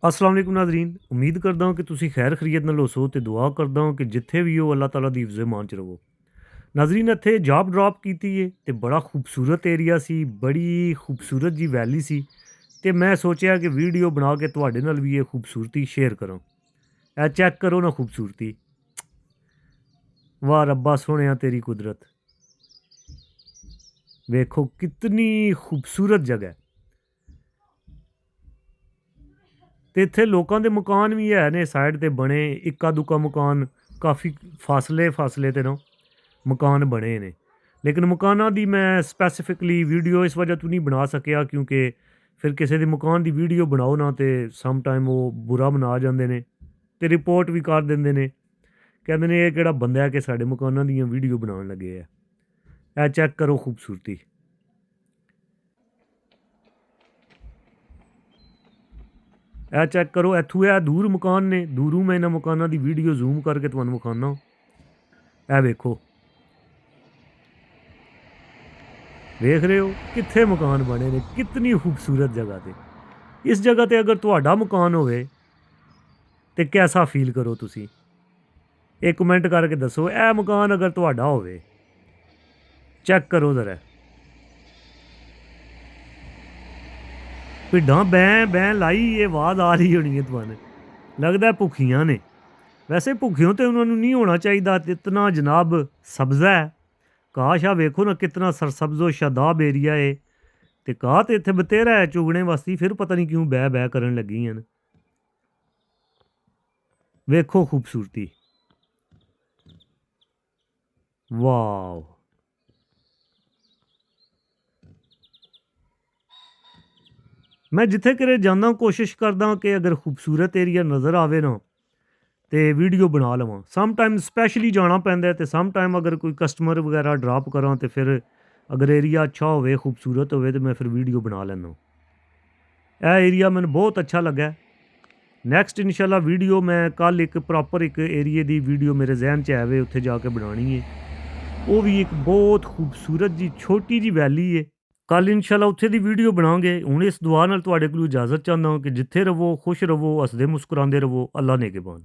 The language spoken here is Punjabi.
अस्सलाम वालेकुम नाज़रीन, उम्मीद करदा हूँ कि तुसी खैर खैरियत नाल होसो ते दुआ करदा हूँ कि जित्थे भी हो अल्लाह ताला दी हिफ्ज़ ईमान च रवो। नाज़रीन इत्थे जॉब ड्रॉप कीती है ते बड़ा खूबसूरत एरिया सी, बड़ी खूबसूरत जी वैली सी ते मैं सोचेआ कि वीडियो बना के तुहाडे नाल भी ये खूबसूरती शेयर करां। ए चैक करो ना खूबसूरती, वाह रब्बा सोहणिया तेरी कुदरत, वेखो कितनी खूबसूरत जगह है। ਤੇ ਇੱਥੇ ਲੋਕਾਂ ਦੇ ਮਕਾਨ ਵੀ ਹੈ ਨੇ ਸਾਈਡ ਤੇ ਬਣੇ, ਇੱਕਾ ਦੁੱਕਾ ਮਕਾਨ ਕਾਫੀ ਫਾਸਲੇ ਤੇ ਨਾ ਮਕਾਨ ਬਣੇ ਨੇ। ਲੇਕਿਨ ਮਕਾਨਾਂ ਦੀ ਮੈਂ ਸਪੈਸੀਫਿਕਲੀ ਵੀਡੀਓ ਇਸ ਵਜ੍ਹਾ ਤੋਂ ਨਹੀਂ ਬਣਾ ਸਕਿਆ ਕਿਉਂਕਿ ਫਿਰ ਕਿਸੇ ਦੇ ਮਕਾਨ ਦੀ ਵੀਡੀਓ ਬਣਾਓ ਨਾ ਤੇ ਸਮ ਟਾਈਮ ਉਹ ਬੁਰਾ ਮਨਾ ਜਾਂਦੇ ਨੇ ਤੇ ਰਿਪੋਰਟ ਵੀ ਕਰ ਦਿੰਦੇ ਨੇ। ਕਹਿੰਦੇ ਨੇ ਇਹ ਕਿਹੜਾ ਬੰਦਾ ਹੈ ਕਿ ਸਾਡੇ ਮਕਾਨਾਂ ਦੀਆਂ ਵੀਡੀਓ ਬਣਾਉਣ ਲੱਗੇ ਆ। ਇਹ ਚੈੱਕ ਕਰੋ ਖੂਬਸੂਰਤੀ। ਇਹ ਚੈੱਕ ਕਰੋ ਇੱਥੋਂ ਇਹ ਦੂਰ ਮਕਾਨ ਨੇ, ਦੂਰੋਂ ਮੈਂ ਇਹਨਾਂ ਮਕਾਨਾਂ ਦੀ ਵੀਡੀਓ ਜ਼ੂਮ ਕਰਕੇ ਤੁਹਾਨੂੰ ਵਿਖਾਉਂਦਾ। ਇਹ ਵੇਖੋ, ਵੇਖ ਰਹੇ ਹੋ ਕਿੱਥੇ ਮਕਾਨ ਬਣੇ ਨੇ, ਕਿਤਨੀ ਖੂਬਸੂਰਤ ਜਗ੍ਹਾ 'ਤੇ। ਇਸ ਜਗ੍ਹਾ 'ਤੇ ਅਗਰ ਤੁਹਾਡਾ ਮਕਾਨ ਹੋਵੇ ਤਾਂ ਕੈਸਾ ਫੀਲ ਕਰੋ ਤੁਸੀਂ? ਇਹ ਕਮੈਂਟ ਕਰਕੇ ਦੱਸੋ। ਇਹ ਮਕਾਨ ਅਗਰ ਤੁਹਾਡਾ ਹੋਵੇ, ਚੈੱਕ ਕਰੋ ਜ਼ਰਾ। ਭਿੱਡਾਂ ਬੈਂ ਬੈਂ ਲਾਈ ਇਹ ਆਵਾਜ਼ ਆ ਰਹੀ ਹੋਣੀ ਹੈ ਤੁਹਾਨੂੰ, ਲੱਗਦਾ ਭੁੱਖੀਆਂ ਨੇ। ਵੈਸੇ ਭੁੱਖਿਓ ਤੇ ਉਹਨਾਂ ਨੂੰ ਨਹੀਂ ਹੋਣਾ ਚਾਹੀਦਾ, ਇਤਨਾ ਜਨਾਬ ਸਬਜ਼ਾ ਹੈ। ਕਾਸ਼ ਆ ਵੇਖੋ ਨਾ ਕਿਤਨਾ ਸਰਸਬਜ਼ੋ ਸ਼ਾਦਾਬ ਏਰੀਆ ਏ ਤੇ ਘਾਹ ਤੇ ਇੱਥੇ ਬਤੇਰਾ ਹੈ ਚੁਗਣੇ ਵਾਸਤੇ, ਫਿਰ ਪਤਾ ਨਹੀਂ ਕਿਉਂ ਬਹਿ ਬਹਿ ਕਰਨ ਲੱਗੀਆਂ ਨੇ। ਵੇਖੋ ਖੂਬਸੂਰਤੀ, ਵਾਓ। ਮੈਂ ਜਿੱਥੇ ਕਿਤੇ ਜਾਂਦਾ ਕੋਸ਼ਿਸ਼ ਕਰਦਾ ਕਿ ਅਗਰ ਖੂਬਸੂਰਤ ਏਰੀਆ ਨਜ਼ਰ ਆਵੇ ਨਾ ਤੇ ਵੀਡੀਓ ਬਣਾ ਲਵਾਂ। ਸਮ ਟਾਈਮ ਸਪੈਸ਼ਲੀ ਜਾਣਾ ਪੈਂਦਾ ਤੇ ਸਮ ਟਾਈਮ ਅਗਰ ਕੋਈ ਕਸਟਮਰ ਵਗੈਰਾ ਡਰਾਪ ਕਰਾਂ ਤੇ ਫਿਰ ਅਗਰ ਏਰੀਆ ਅੱਛਾ ਹੋਵੇ, ਖੂਬਸੂਰਤ ਹੋਵੇ ਤੇ ਮੈਂ ਫਿਰ ਵੀਡੀਓ ਬਣਾ ਲੈਂਦਾ। ਇਹ ਏਰੀਆ ਮੈਨੂੰ ਬਹੁਤ ਅੱਛਾ ਲੱਗਾ। ਨੈਕਸਟ ਇਨਸ਼ਾਅੱਲਾ ਵੀਡੀਓ ਮੈਂ ਕੱਲ੍ਹ ਇੱਕ ਪ੍ਰੋਪਰ ਇੱਕ ਏਰੀਏ ਦੀ ਵੀਡੀਓ ਮੇਰੇ ਜ਼ਹਿਨ 'ਚ ਆਵੇ, ਉੱਥੇ ਜਾ ਕੇ ਬਣਾਉਣੀ ਹੈ। ਉਹ ਵੀ ਇੱਕ ਬਹੁਤ ਖੂਬਸੂਰਤ ਜੀ ਛੋਟੀ ਜੀ ਵੈਲੀ ਹੈ। ਕੱਲ੍ਹ ਇਨਸ਼ਾਅੱਲਾ ਉੱਥੇ ਦੀ ਵੀਡੀਓ ਬਣਾਵਾਂਗੇ। ਹੁਣ ਇਸ ਦੁਆ ਨਾਲ ਤੁਹਾਡੇ ਕੋਲੋਂ ਇਜਾਜ਼ਤ ਚਾਹੁੰਦਾ ਹਾਂ ਕਿ ਜਿੱਥੇ ਰਵੋ, ਖੁਸ਼ ਰਵੋ, ਹੱਸਦੇ ਮੁਸਕਰਾਉਂਦੇ ਰਵੋ। ਅੱਲਾ ਨੇਗੇਬਾਨ।